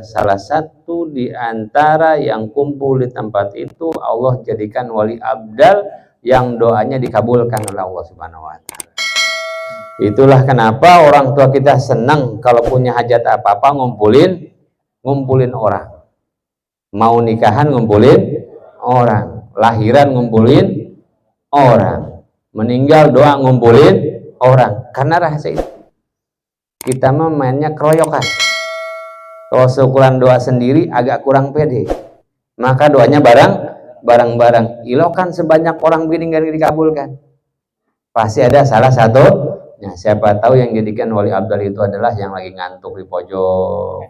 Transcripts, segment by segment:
adalah salah satu di antara yang kumpul di tempat itu Allah jadikan wali abdal yang doanya dikabulkan oleh Allah Subhanahu wa taala. Itulah kenapa orang tua kita senang kalau punya hajat apa-apa ngumpulin orang. Mau nikahan ngumpulin orang, lahiran ngumpulin orang, meninggal doa ngumpulin orang. Karena rahasia itu. Kita mah mainnya keroyokan. Kalau seukuran doa sendiri agak kurang pede, maka doanya bareng-bareng. Ilokan sebanyak orang begini nggak dikabulkan. Pasti ada salah satu. Nah, siapa tahu yang jadikan wali abdal itu adalah yang lagi ngantuk di pojok.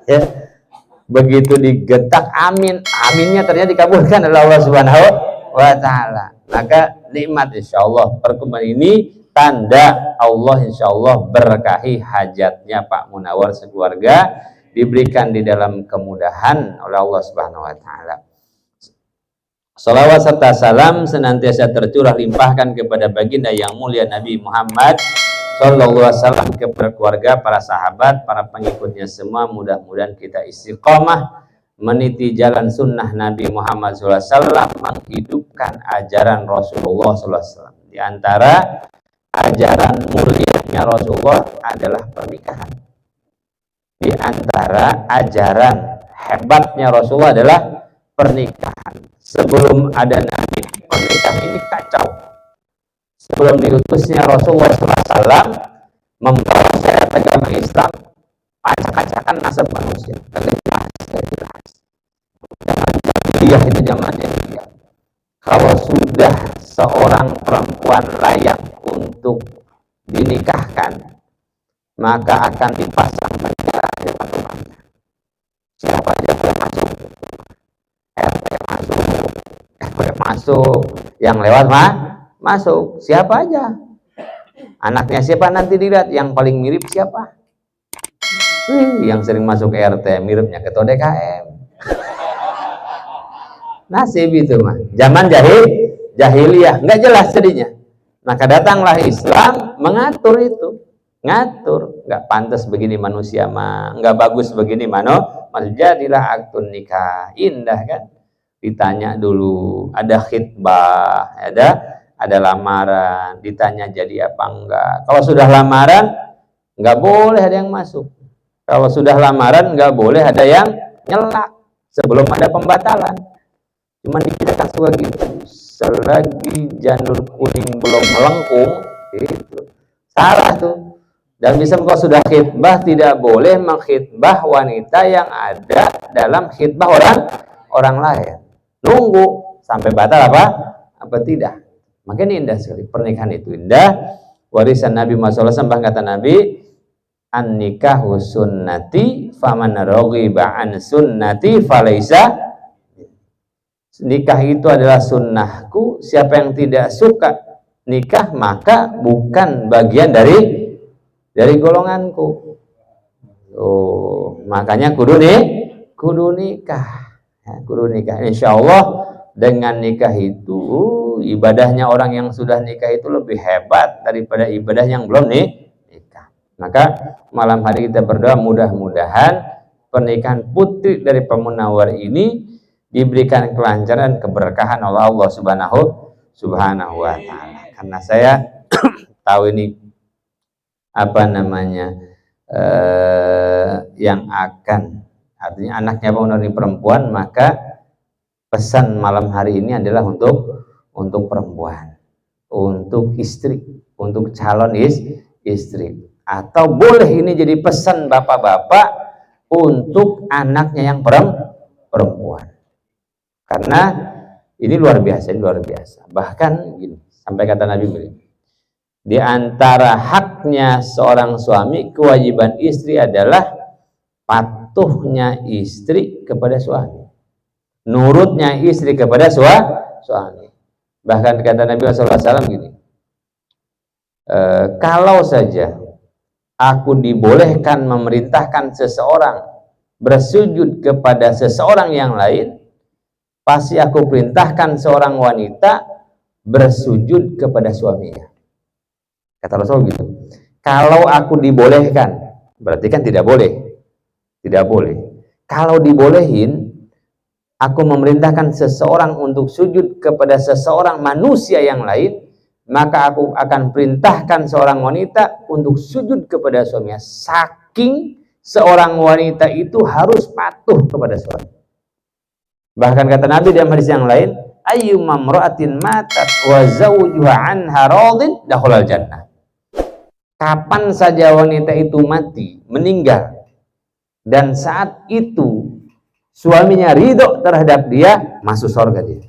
Ya, begitu digetak amin, aminnya ternyata dikabulkan oleh Allah Subhanahu wa taala. Maka nikmat insyaallah pertemuan ini tanda Allah insyaallah berkahi hajatnya Pak Munawar sekeluarga, diberikan di dalam kemudahan oleh Allah Subhanahu wa taala. Salawat serta salam senantiasa tercurah limpahkan kepada baginda yang mulia Nabi Muhammad sallallahu alaihi wasallam, kepada keluarga, para sahabat, para pengikutnya semua. Mudah-mudahan kita istiqomah meniti jalan sunnah Nabi Muhammad sallallahu alaihi wasallam, menghidupkan ajaran Rasulullah sallallahu alaihi wasallam. Di antara ajaran mulianya Rasulullah adalah pernikahan. Di antara ajaran hebatnya Rasulullah adalah pernikahan. Sebelum ada Nabi, pernikahan ini kacau. Sebelum diutusnya Rasulullah SAW membawa syariat agama Islam, acak-acakan nasab manusia. Jelas. Zaman jahiliyah itu zaman jahiliyah. Kalau sudah seorang perempuan layak untuk dinikahkan, maka akan dipasang bendera di depan rumahnya. Siapa aja boleh masuk, RT masuk, yang lewat masuk. Siapa aja, anaknya siapa nanti dilihat, yang paling mirip siapa. Yang sering masuk ke RT miripnya ketua DKM. Nasib itu mah zaman jahiliyah, nggak jelas jadinya. Maka datanglah Islam mengatur itu, ngatur. Nggak pantas begini manusia mah, nggak bagus begini jadilah akad nikah. Indah kan? Ditanya dulu, ada khitbah, ada lamaran, ditanya jadi apa enggak. Kalau sudah lamaran nggak boleh ada yang masuk. Kalau sudah lamaran nggak boleh ada yang nyelak sebelum ada pembatalan. Cuma dikirakan suka gitu, selagi janur kuning belum melengkung, itu salah tuh. Dan bisa kalau sudah khitbah tidak boleh mengkhitbah wanita yang ada dalam khitbah orang lain. Nunggu sampai batal apa tidak. Makanya indah sekali pernikahan itu, indah. Warisan Nabi Muhammad SAW, kata Nabi, an-nikahu sunnati faman raghiba an sunnati falaisa. Nikah itu adalah sunnahku, siapa yang tidak suka nikah maka bukan bagian dari golonganku. Makanya kudu nikah. Kudu nikah. Insya Allah dengan nikah itu ibadahnya orang yang sudah nikah itu lebih hebat daripada ibadah yang belum nikah. Maka malam hari kita berdoa mudah-mudahan pernikahan putri dari Pak Munawar ini diberikan kelancaran, keberkahan oleh Allah Subhanahu wa taala. Karena saya tahu ini yang akan, artinya anaknya Pak Munawar ini perempuan, maka pesan malam hari ini adalah untuk perempuan, untuk istri, untuk calon istri. Atau boleh ini jadi pesan bapak-bapak untuk anaknya yang perempuan. Karena ini luar biasa. Bahkan gini, sampai kata Nabi begini, di antara haknya seorang suami, kewajiban istri adalah patuhnya istri kepada suami, nurutnya istri kepada suami. Bahkan kata Nabi SAW gini, kalau saja aku dibolehkan memerintahkan seseorang bersujud kepada seseorang yang lain, pasti aku perintahkan seorang wanita bersujud kepada suaminya. Kata Rasul gitu. Kalau aku dibolehkan Berarti kan tidak boleh. Tidak boleh. Kalau dibolehin, aku memerintahkan seseorang untuk sujud kepada seseorang manusia yang lain, maka aku akan perintahkan seorang wanita untuk sujud kepada suaminya. Saking seorang wanita itu harus patuh kepada suami. Bahkan kata Nabi dalam hadis yang lain, ayyumma imra'atin matat wa zawjuha anha radin dakhalal jannah. Kapan saja wanita itu mati, meninggal, dan saat itu suaminya ridho terhadap dia, masuk surga dia.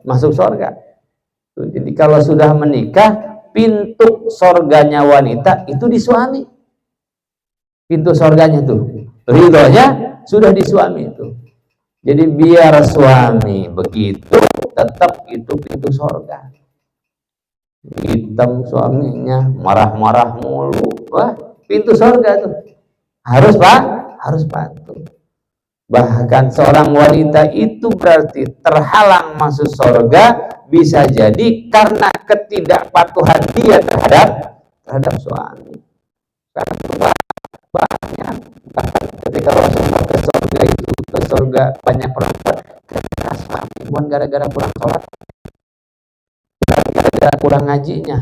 Masuk surga. Jadi kalau sudah menikah, pintu surganya wanita itu di suami. Pintu surganya tuh, ridhonya sudah di suami itu. Jadi biar suami begitu, tetap itu pintu surga. Hitam suaminya, marah-marah mulu, wah pintu surga tuh. Harus patuh. Bahkan seorang wanita itu berarti terhalang masuk surga, bisa jadi karena ketidakpatuhan dia terhadap suami. Karena banyak, bahkan ketika Rasulullah ke surga itu, ke surga banyak perempuan karena suami, bukan gara-gara kurang sholat, gara-gara kurang ngajinya,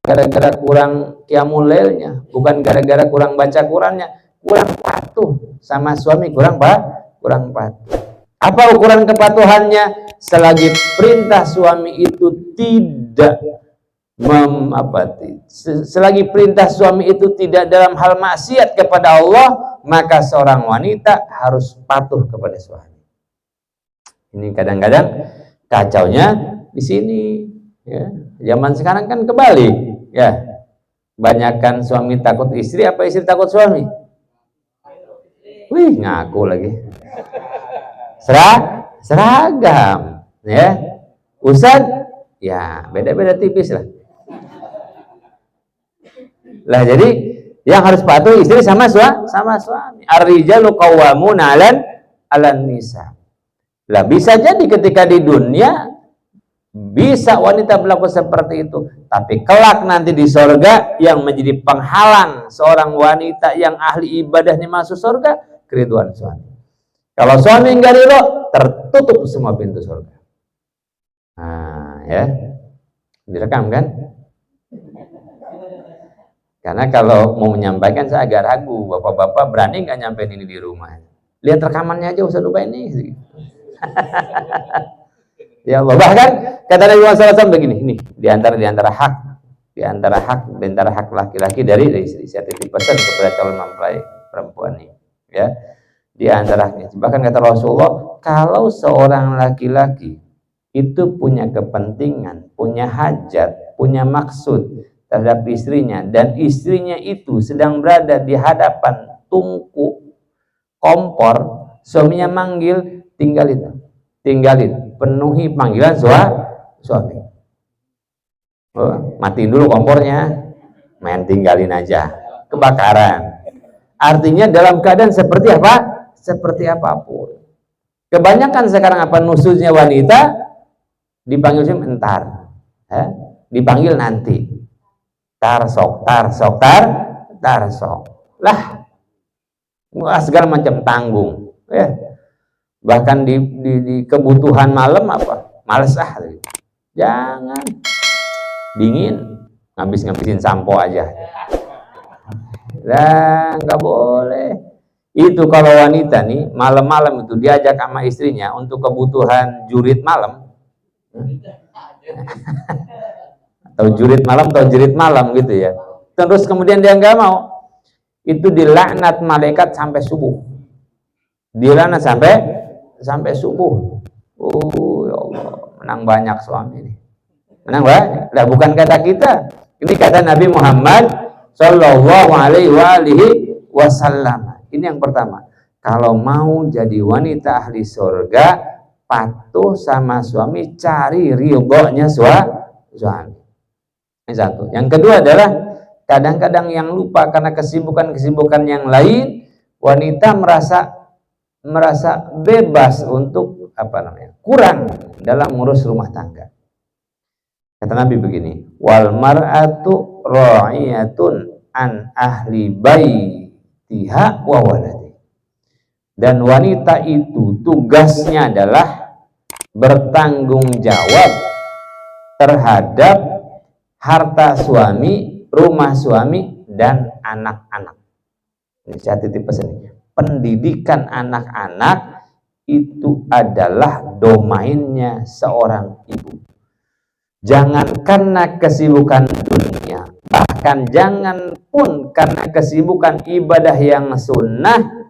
gara-gara kurang qiyamul lailnya, bukan gara-gara kurang baca Qurannya, kurang patuh sama suami, kurang patuh. Apa ukuran kepatuhannya? Selagi perintah suami itu tidak selagi perintah suami itu tidak dalam hal maksiat kepada Allah, maka seorang wanita harus patuh kepada suami. Ini kadang-kadang kacaunya di sini, ya. Zaman sekarang kan kebalik, ya. Banyakkan suami takut istri, apa istri takut suami? Wih, ngaku lagi. Seragam, ya. Ustaz, ya beda-beda tipis lah. Lah jadi yang harus patuh istri sama suami. Ar-rijalu qawwamuna 'alan nisa. Lah bisa jadi ketika di dunia bisa wanita berlaku seperti itu, tapi kelak nanti di surga yang menjadi penghalang seorang wanita yang ahli ibadahnya masuk surga, keriduan suami. Kalau suami enggak ridho, tertutup semua pintu surga. Nah, ya. Direkam kan? Karena kalau mau menyampaikan saya agak ragu, bapak-bapak berani nggak nyampein ini di rumah? Lihat rekamannya aja Ustaz Ubay ini. Ya Allah, bahkan kata Nabi Muhammad SAW begini, ini di antara hak laki-laki dari istri. Saya titip pesan kepada calon mempelai perempuan ini, ya. Di antara haknya, bahkan kata Rasulullah, kalau seorang laki-laki itu punya kepentingan, punya hajat, punya maksud terhadap istrinya, dan istrinya itu sedang berada di hadapan tungku kompor, suaminya manggil, tinggalin, penuhi panggilan suami. Oh, matiin dulu kompornya, main tinggalin aja, kebakaran. Artinya dalam keadaan seperti apa? Seperti apapun. Kebanyakan sekarang apa nususnya wanita dipanggil entar, dipanggil nanti. Tar sok. Lah, segala macam tanggung, ya. Bahkan di kebutuhan malam apa? Males jangan. Dingin, ngabisin sampo aja. Lah, nggak boleh. Itu kalau wanita nih malam-malam itu diajak sama istrinya untuk kebutuhan jurit malam. Atau jerit malam gitu ya. Terus kemudian dia nggak mau, itu dilaknat malaikat sampai subuh. Dilaknat sampai subuh. Oh ya Allah, menang banyak suami ini. Menang banyak. Lah bukan kata kita. Ini kata Nabi Muhammad Shallallahu Alaihi Wasallam. Ini yang pertama. Kalau mau jadi wanita ahli surga, patuh sama suami, cari ridhonya suami. Ini satu. Yang kedua adalah kadang-kadang yang lupa karena kesibukan yang lain, wanita merasa bebas untuk kurang dalam ngurus rumah tangga. Kata Nabi begini, wal mar'atu ra'iyatun an ahli baitiha wa waladi. Dan wanita itu tugasnya adalah bertanggung jawab terhadap harta suami, rumah suami, dan anak-anak. Ini saya titip pesan. Pendidikan anak-anak itu adalah domainnya seorang ibu. Jangan karena kesibukan dunia, bahkan jangan pun karena kesibukan ibadah yang sunnah,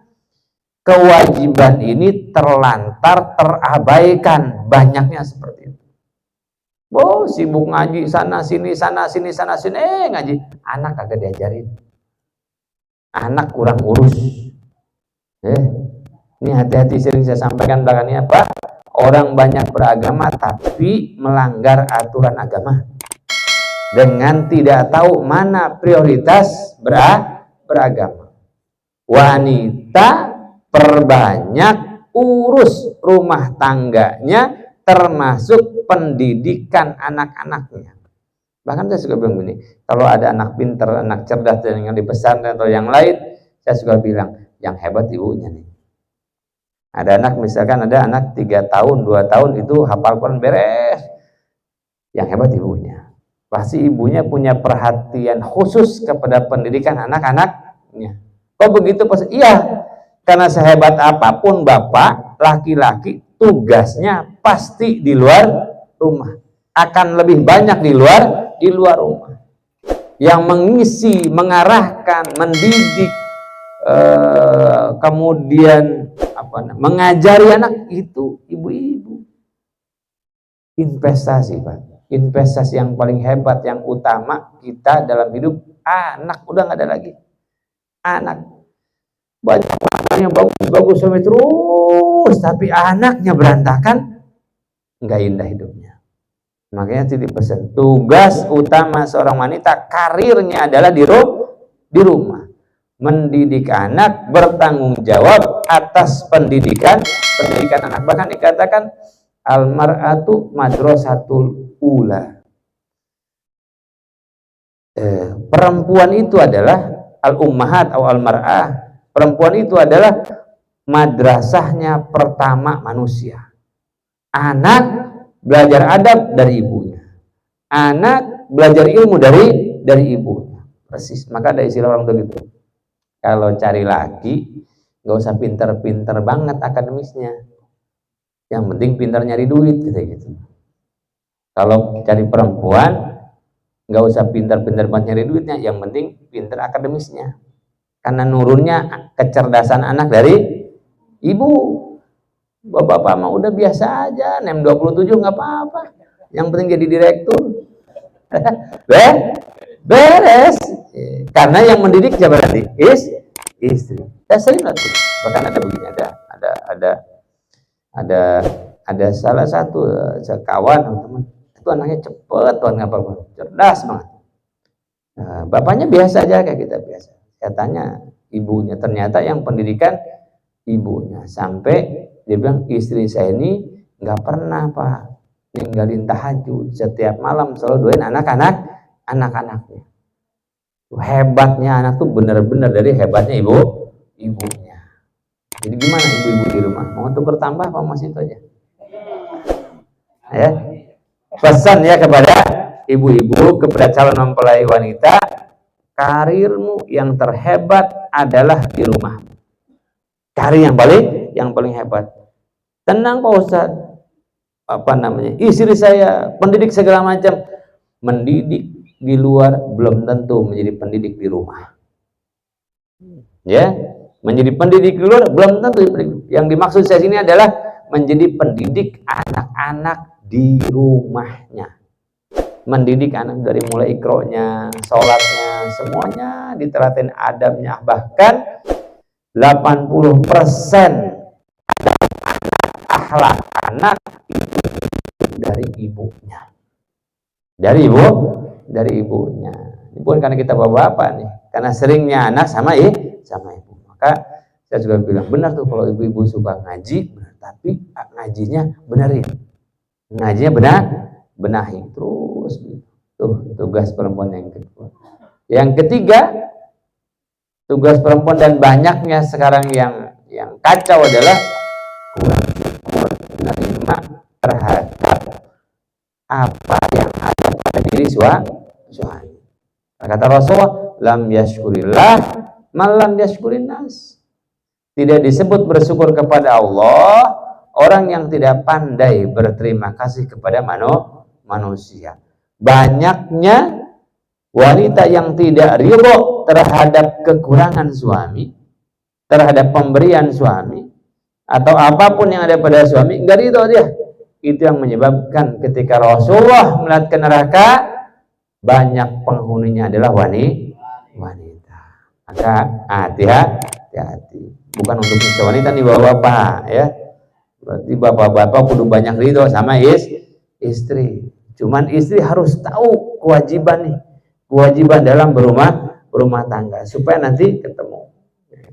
kewajiban ini terlantar, terabaikan. Banyaknya seperti itu. Oh, sibuk ngaji sana sini ngaji. Anak kagak diajarin. Anak kurang urus. Ini hati-hati, sering saya sampaikan belakangnya apa? Orang banyak beragama tapi melanggar aturan agama dengan tidak tahu mana prioritas beragama. Wanita perbanyak urus rumah tangganya, termasuk pendidikan anak-anaknya. Bahkan saya suka bilang begini, kalau ada anak pintar, anak cerdas yang dibesarkan atau yang lain, saya suka bilang yang hebat ibunya nih. Ada anak, misalkan ada anak 3 tahun, 2 tahun itu hafal Quran beres, yang hebat ibunya. Pasti ibunya punya perhatian khusus kepada pendidikan anak-anaknya. Oh begitu? Iya. Karena sehebat apapun bapak, laki-laki tugasnya pasti di luar rumah. Akan lebih banyak di luar rumah. Yang mengisi, mengarahkan, mendidik, kemudian mengajari anak itu ibu-ibu. Investasi, Pak. Investasi yang paling hebat, yang utama kita dalam hidup, anak. Udah nggak ada lagi. Anak. Banyak yang bagus sampai terus, tapi anaknya berantakan, nggak indah hidupnya. Makanya titip pesan, tugas utama seorang wanita, karirnya adalah di rumah, mendidik anak, bertanggung jawab atas pendidikan anak. Bahkan dikatakan al-mar'atu madrasatul ula. Perempuan itu adalah al-ummahat atau al-mar'ah. Perempuan itu adalah madrasahnya pertama manusia. Anak belajar adab dari ibunya. Anak belajar ilmu dari ibunya. Persis. Maka ada istilah orang tua gitu. Kalau cari laki, nggak usah pinter-pinter banget akademisnya. Yang penting pinter nyari duit gitu. Kalau cari perempuan, nggak usah pinter-pinter banget nyari duitnya. Yang penting pinter akademisnya. Karena nurunnya kecerdasan anak dari ibu. Bapak-bapak mah udah biasa aja, NEM 27 nggak apa-apa. Yang penting jadi direktur. Beres. Karena yang mendidik siapa nanti? Istri. Saya sering nanti. Bahkan ada begini, ada salah satu sekawan teman, itu anaknya cepet, cerdas banget. Nah, bapaknya biasa aja kayak kita biasa. Saya tanya ibunya, ternyata yang pendidikan ibunya. Sampai dia bilang, istri saya ini nggak pernah Pak ninggalin tahajud, setiap malam selalu doain anak-anaknya. Hebatnya anak tuh benar-benar dari hebatnya ibunya. Jadi gimana ibu-ibu di rumah? Mau tuker tambah apa masih itu aja? Ya, pesan ya kepada ibu-ibu, kepada calon mempelai wanita, karirmu yang terhebat adalah di rumah. Karir yang paling hebat. Tenang Pak Ustadz, istri saya pendidik segala macam. Mendidik di luar belum tentu menjadi pendidik di rumah. Ya, menjadi pendidik di luar belum tentu. Yang dimaksud saya sini adalah menjadi pendidik anak-anak di rumahnya. Mendidik anak dari mulai ikronya, sholatnya, semuanya diteratin adabnya. Bahkan 80% akhlak anak itu dari ibunya. Dari ibunya. Ini bukan karena kita bapak-bapak nih, karena seringnya anak sama ibu. Maka saya juga bilang benar tuh kalau ibu-ibu suka ngaji, benar, tapi ngajinya benerin. Ngajinya benahi terus. Tuh tugas perempuan yang kedua. Yang ketiga, Tugas perempuan dan banyaknya sekarang yang kacau adalah kurang syukur menerima terhadap apa yang ada pada diri suami. Kata Rasulullah, lam yashkurillah malam yashkurin nas. Tidak disebut bersyukur kepada Allah orang yang tidak pandai berterima kasih kepada manusia. Banyaknya wanita yang tidak ridho terhadap kekurangan suami, terhadap pemberian suami, atau apapun yang ada pada suami, enggak ridho dia. Itu yang menyebabkan ketika Rasulullah melihat ke neraka, banyak penghuninya adalah wanita. Maka hati-hati. Bukan untuk nyiksa wanita nih bapak-bapak ya. Berarti bapak-bapak kudu banyak ridho sama istri. Cuman istri harus tahu kewajiban dalam berumah tangga supaya nanti ketemu.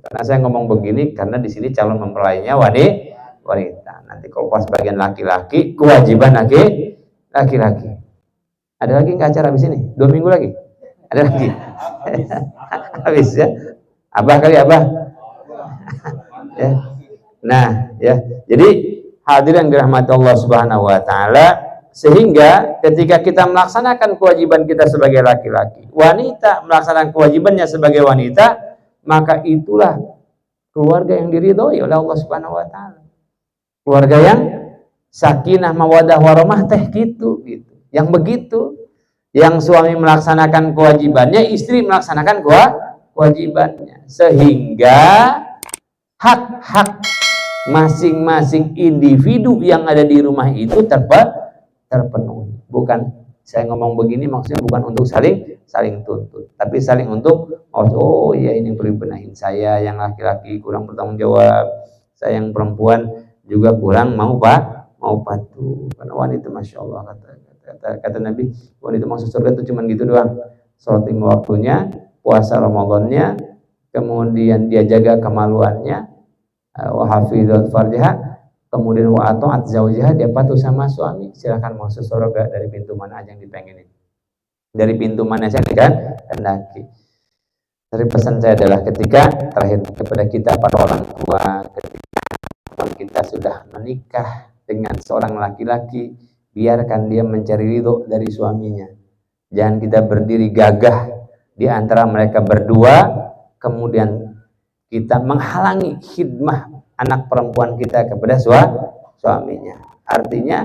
Karena saya ngomong begini karena di sini calon mempelainya wanita. Nanti kalau pas bagian laki-laki, kewajiban laki-laki. Ada lagi nggak acara habis ini? 2 minggu lagi? Ada lagi? Habis ya? Abah kali abah? Ya. Nah, ya. Jadi hadirin dirahmati Allah Subhanahu wa taala, sehingga ketika kita melaksanakan kewajiban kita sebagai laki-laki, wanita melaksanakan kewajibannya sebagai wanita, maka itulah keluarga yang diridhoi oleh Allah Subhanahu wa taala. Keluarga yang sakinah mawaddah warahmah teh gitu. Yang begitu, yang suami melaksanakan kewajibannya, istri melaksanakan kewajibannya, sehingga hak-hak masing-masing individu yang ada di rumah itu terpenuhi. Bukan saya ngomong begini maksudnya bukan untuk saling tuntut, tapi saling untuk oh ya ini perlu benahin, saya yang laki-laki kurang bertanggung jawab, saya yang perempuan juga kurang mau patuh. Karena wanita masya Allah kata Nabi, wanita masuk surga itu cuma gitu doang, sholat lima waktunya, puasa Ramadannya, kemudian dia jaga kemaluannya, wa hafizat farjaha, kemudian wa ata'at zaujaha, dia patuh sama suami, silakan masuk surga dari pintu mana aja yang dipengenin, dari pintu mana saja kan hendaki. Dari pesan saya adalah ketika terakhir kepada kita para orang tua, ketika kita sudah menikah dengan seorang laki-laki, biarkan dia mencari ridho dari suaminya. Jangan kita berdiri gagah di antara mereka berdua, kemudian kita menghalangi khidmah anak perempuan kita kepada suaminya. Artinya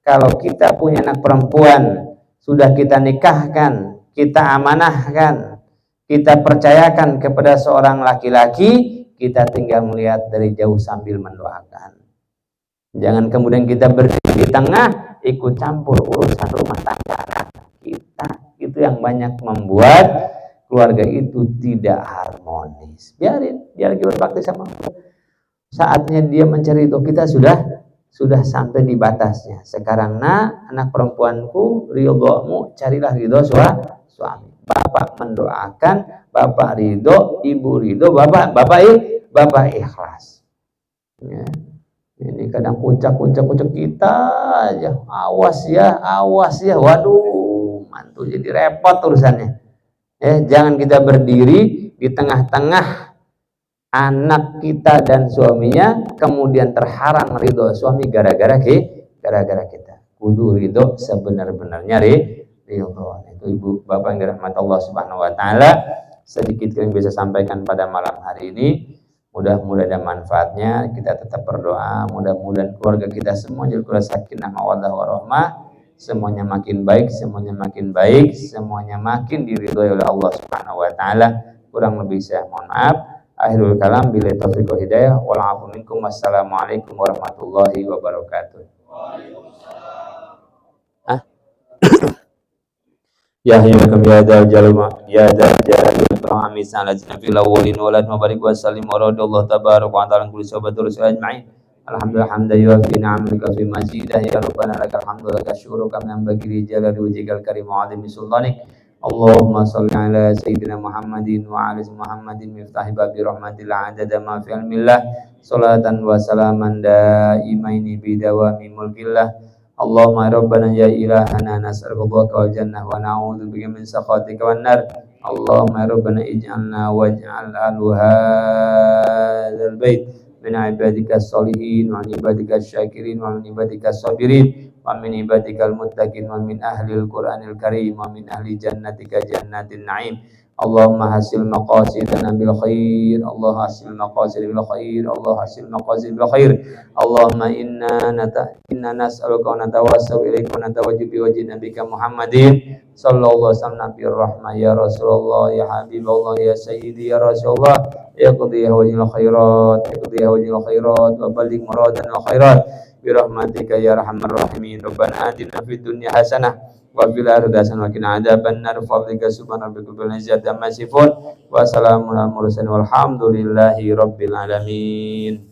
kalau kita punya anak perempuan, sudah kita nikahkan, kita amanahkan, kita percayakan kepada seorang laki-laki, kita tinggal melihat dari jauh sambil mendoakan. Jangan kemudian kita berdiri di tengah, ikut campur urusan rumah tangga anak kita. Itu yang banyak membuat keluarga itu tidak harmonis. Biarin, biar kita berbakti sama Allah. Saatnya dia mencari itu, kita sudah sampai di batasnya. Sekarang anak perempuanku, ridhomu, carilah ridho suami. Bapak mendoakan, bapak ridho, ibu ridho, bapak ikhlas. Ya. Ini kadang puncak kita aja. Awas ya. Waduh, mantu jadi repot urusannya. Jangan kita berdiri di tengah-tengah anak kita dan suaminya, kemudian terhalang ridho suami gara-gara kita. Kudu ridho sebenar-benarnya ridho. Itu ibu bapak yang dirahmati Allah Subhanahu wa taala, sedikit yang bisa sampaikan pada malam hari ini. Mudah-mudahan ada manfaatnya. Kita tetap berdoa, mudah-mudahan keluarga kita semua jadi keluarga sakinah mawaddah warahmah, semuanya makin baik, semuanya makin diridhoi oleh Allah Subhanahu wa taala. Kurang lebih saya mohon maaf. Akhirul kalam, billahi taufiq wal hidayah, wal 'afwu minkum. Wassalamualaikum warahmatullahi wabarakatuh. Ya hayyukum ya dzal jalali amin sallallahu fil awwalin wa la mubarik wa sallim wa radallahu tabaraka wa ta'ala kulli sahabatur rasul ajma'in. Alhamdulillah hamdan yuwaffi ni'amaka fi mazidah ya rabbana lakal hamdu lakal syukru kama yanbaghi li jalali wajhikal karim wa 'azimi sultanik. Allahumma shalli ala sayyidina Muhammadin wa ala Muhammadin miftahi babi rahmatillah adada ma fi ilmillah, salatan wa salaman daimaini bidawami mulkillah. Allahumma rabbana ya ilahana nas'aluka wal jannah wa na'udzubika min sakhatika wan nar. Allahumma rabbana ij'alna waj'al hadzal bait min ibadika sholihin wa min ibadika syakirin wa min ibadika sabirin wa min ibadika muttaqin wa min ahlil qur'anil karim wa min ahli jannatika jannatin na'im. Allahumma hasil maqasidana bil khair, Allah hasil maqasid bil khair, Allah hasil maqasid bil khair. Allahumma inna nas'aluka wa natawassalu ilaika wa natawajjahu bi wajhi nabika Muhammadin sallallahu alaihi wasallam bi rahmah ya Rasulullah ya Habibullah ya Sayyidi ya Rasulullah iqdi hawajil khairat wa balligh muradanil khairat bi rahmatika ya arhamar rahimin. Rabbana atina fid dunya hasanah wa fil akhirati hasanah wa qina adzabannar. Fadlika subhana rabbika bil izzati amma yasifun wa salamun alal mursalin walhamdulillahi rabbil alamin.